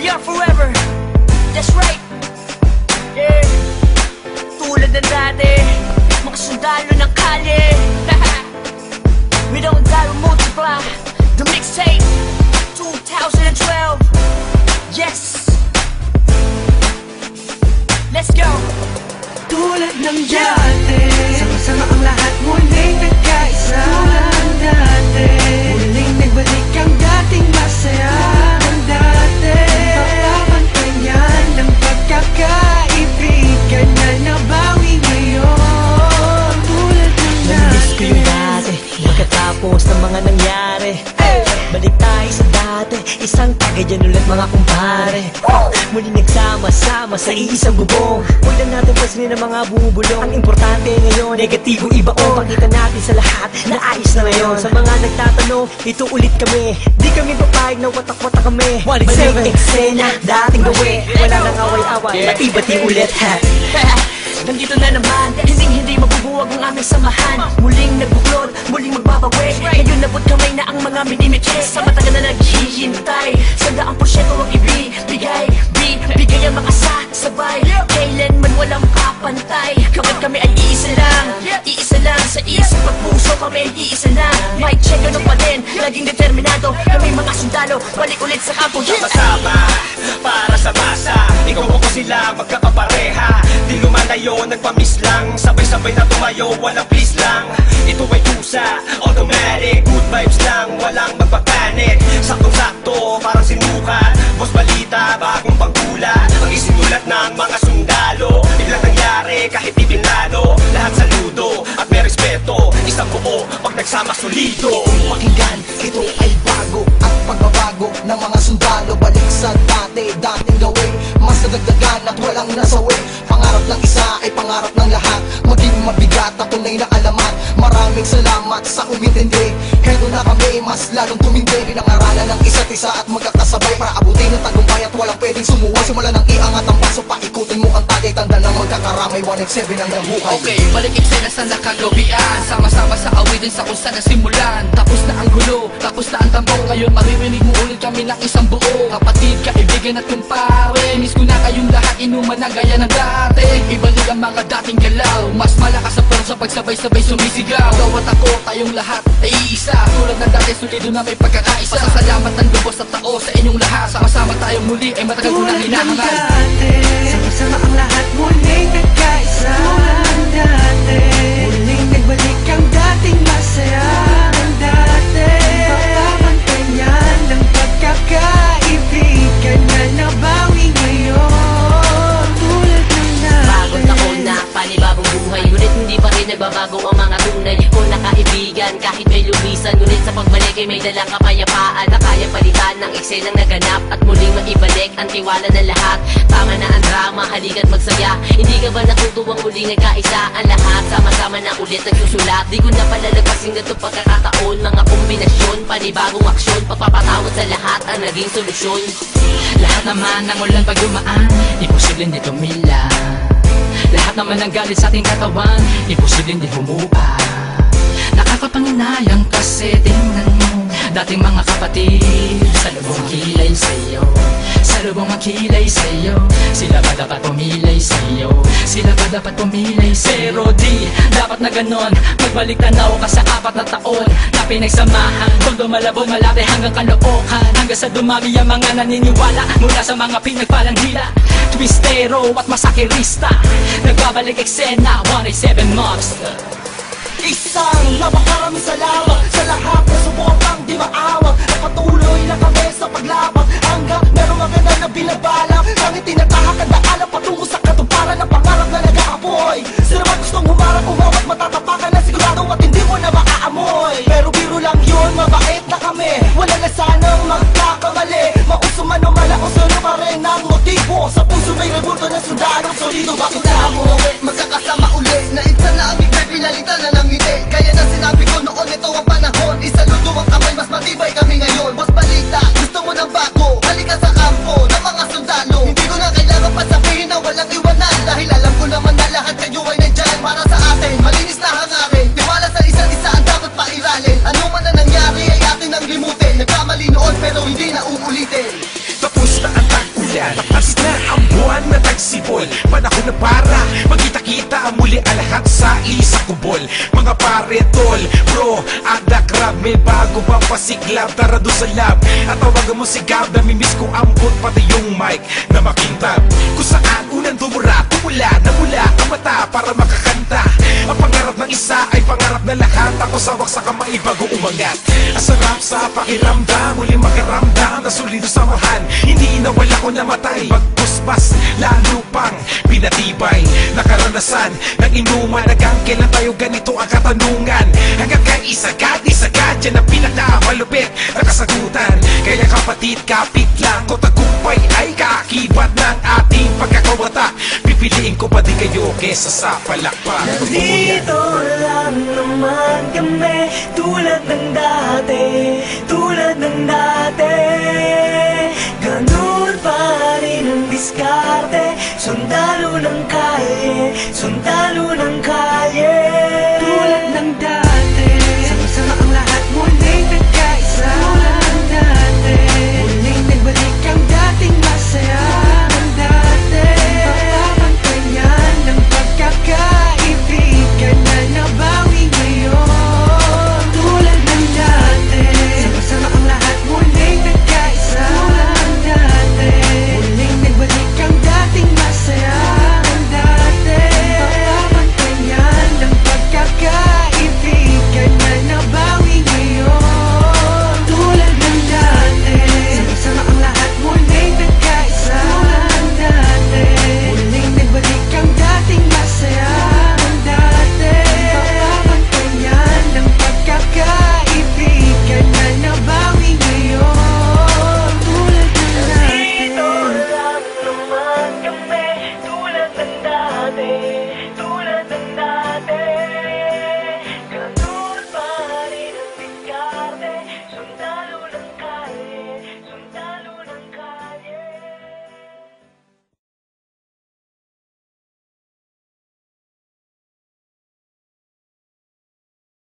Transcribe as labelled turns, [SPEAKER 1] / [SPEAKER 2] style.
[SPEAKER 1] We are forever. That's right. Yeah. Tulad ng dati, mga sundalo ng kalye. We don't die, we multiply. The mixtape 2012. Yes. Let's go.
[SPEAKER 2] Tulad ng dati, sama-sama ang lahat muling nagkaisa. Tulad ng dati, muling nagbalik ang dating masaya ng dati. Pagpapantayan ng pagkakaibigan na nabawi ngayon. Tulad ng dati.
[SPEAKER 3] Namiss ko yung dati, pagkatapos ng mga nangyari. Balik tayo sa dati, isang tagayan ulit mga kumpare. Muli nagsama-sama sa iisang bubong. Huwag na natin pansinin ang mga bumubulong. Ang importante ngayon, negatibo ibaon. Pakita natin sa lahat na ayos na ngayon. Sa mga nagtatanong, ito ulit kami. Di kami papayag na watak-watak kami. Balik eksena, dating gawi. Wala nang away-away, bati-bati ulit ha.
[SPEAKER 1] Nandito na naman, hindi mabubuwag ang aming samahan. Muling nagbuklod, muling magbabawi. Ngayon nabot kamay na ang mga minimiche. Sa matagal na naghihintay, 100% ang ibibigay. Bigay ang mga sabay, kailanman walang kapantay. Kapag kami ay iisa lang sa isip at puso kami ay iisa lang. Mic check, ano pa din, laging determinado. Kami mga sundalo, balik ulit sa kampo.
[SPEAKER 4] Sama-sama, para sa masa. Ikaw ako sila, magkakapareha. Di lumalayo, nagpamiss lang. Sabay-sabay na tumayo, walang please lang. Ito ay kusa, automatic. Good vibes lang, walang magpapanik. Saktong-sakto, parang sinukat. Boss balita, bagong pagkula. Ang isinulat ng mga sundalo. Biglang nangyari, kahit ibinado. Lahat saludo, at may respeto. Isang buo, pag nagsama solido.
[SPEAKER 5] Pakinggan, ito ay bago. Ang pagbabago ng mga sundalo. Balik sa dating gawin. Mas nadagdagan at walang nasawi. Pangarap ng isa ay pangarap ng lahat. Maging mabigat at tunay na alamat. Maraming salamat sa umintindi. Heto na kami, mas lalong tumindi. Pinangaralan ng isa't isa at magkakasabay para abutin ang tagumpay at walang pwedeng sumuway. Simula ng iangat ang paso, paikutin mo ang tagay. Tanda ng magkakaramay, 187 ang nabuhay.
[SPEAKER 6] Okay, balik eksena sa nakagawian. Sama-sama sa awitin sa kung saan nasimulan. Tapos na ang gulo, tapos na ang tambong. Ngayon maririnig mo ulit kami ng isang buo. Kapatid, kaibigan at kumpare. Miss ko na kayong lahat, inuman na gaya ng dati. Ibalik ang mga dating galaw. Mas malakas sa sa pagsabay-sabay sumisigaw. Gawat ako, tayong lahat ay iisa. Tulad ng dati, solido na may pagkakaisa. Pasasalamat ng lubos at tao sa inyong lahat. Sama-sama tayong muli ay matagal ko nang hinahangal.
[SPEAKER 2] Sama-sama ang lahat muling nagkaisa. Tulad ng dati, muling nagbalik ang dating masaya ng dati. Pagpapantayan ng pagkakaibigan na nabawi ngayon. Tulad ng dati.
[SPEAKER 7] Bagong taon na, panibagong buhay. Ngunit hindi pa rin nagbabago ang mga tunay ko na kaibigan. Kahit may lumisan, ngunit sa pagbalik ay may dalang kapayapaan na kaya palitan ng eksenang naganap at muling maibalik ang tiwala ng lahat. Tama na ang drama, halika't magsaya. Hindi ka ba natutuwang muling nagkaisa ang lahat? Sama-sama na ulit nagsusulat. Di ko na palalagpasin na itong pagkakataon. Mga kombinasyon, panibagong aksyon. Pagpapatawad sa lahat ang naging solusyon.
[SPEAKER 6] Lahat naman ng ulan pag dumaan, imposibleng di tumila. Lahat naman ng galit sa ating katawan, imposibleng di humupa. Nakakapanginayang kasi tingnan mo dating mga kapatid, sa lubong kilay sa'yo, sa lubong makilay sa'yo. Sila ba dapat pumilay sa'yo? Sila ba dapat pumilay sa'yo? Pero di dapat na ganon, magbalik tanaw ka sa 4 na taon na pinagsamahan. Kung dumalabog malaki hanggang Caloocan, hanggang sa dumami ang mga naniniwala mula sa mga pinagpalang dila, twistero at masakirista. Nagbabalik eksena, 187 Monster.
[SPEAKER 5] Isang napakaraming salamat sa lahat na suportang di maawag. Napatuloy na kami sa paglabag hanggang merong maganda na binabalak. Kami tinatahak ang daanan patungo sa katuparan ng pangarap na nag-aapoy. Sino man gustong humarap, umawat, matatapakan na sigurado at hindi mo na maaamoy. Pero biro lang yun, mabait na kami. Wala na sanang magkakamali. Mauso man o malauso na pa rin ang motibo. Sa puso may rebulto na sundalo. Solido bakit na mo magkakasama uli na isa na aming may pinalitan na ng ngiti. Kaya na sinabi ko noon, ito ang panahon. Isaludo ang kamay, mas matibay kami ngayon. Boss balita, gusto mo ng bago, halika sa kampo ng mga sundalo. Hindi ko na kailangan pa sabihin na walang iwanan, dahil alam ko naman na lahat kayo ay nandyan para sa atin. Malinis na hangarin, tiwala sa isa't isa ang dapat pairalin. Ano man na nangyari ay atin ang limutin. Nagkamali noon pero hindi na uulitin.
[SPEAKER 4] Tapos na ang tagpo
[SPEAKER 8] ulan. Tapas na ang buwan na tagsibol, panahon na para magkita-kita muli ang lahat sa isang kubol. Mga pare, tol, bro, at the crowd, may bago bang pasiklab? Tara doon sa lab at tawagan mo si Gab. Namimiss ko ambot pati yung mic na makintab. Kung saan unang tumula ang mata para makakanta. Ang pangarap ng isa ay pangarap na lahat. Ako sawak sa kamay bago umangat. Ang sarap sa pakiramdam, muli makaramdam na solido samahan. Hindi nawala ko namatay, pagpuspas lalo pang pinatibay. Nakaranasan ng inuman, hanggang kailan tayo ganito ang katanungan. Hanggang kay isagad yan ang pinakamalupit na kasagutan. Kaya kapatid, kapit lang ko, tagumpay ay kaakibat ng ating pagkakawata. Pipiliin ko pa di kayo kesa sa palakpak.
[SPEAKER 3] Nandito lang naman kami, tulad ng dati, tulad ng dati. Ganun pa rin ang diskarte, sundalo ng kalye, sundalo ng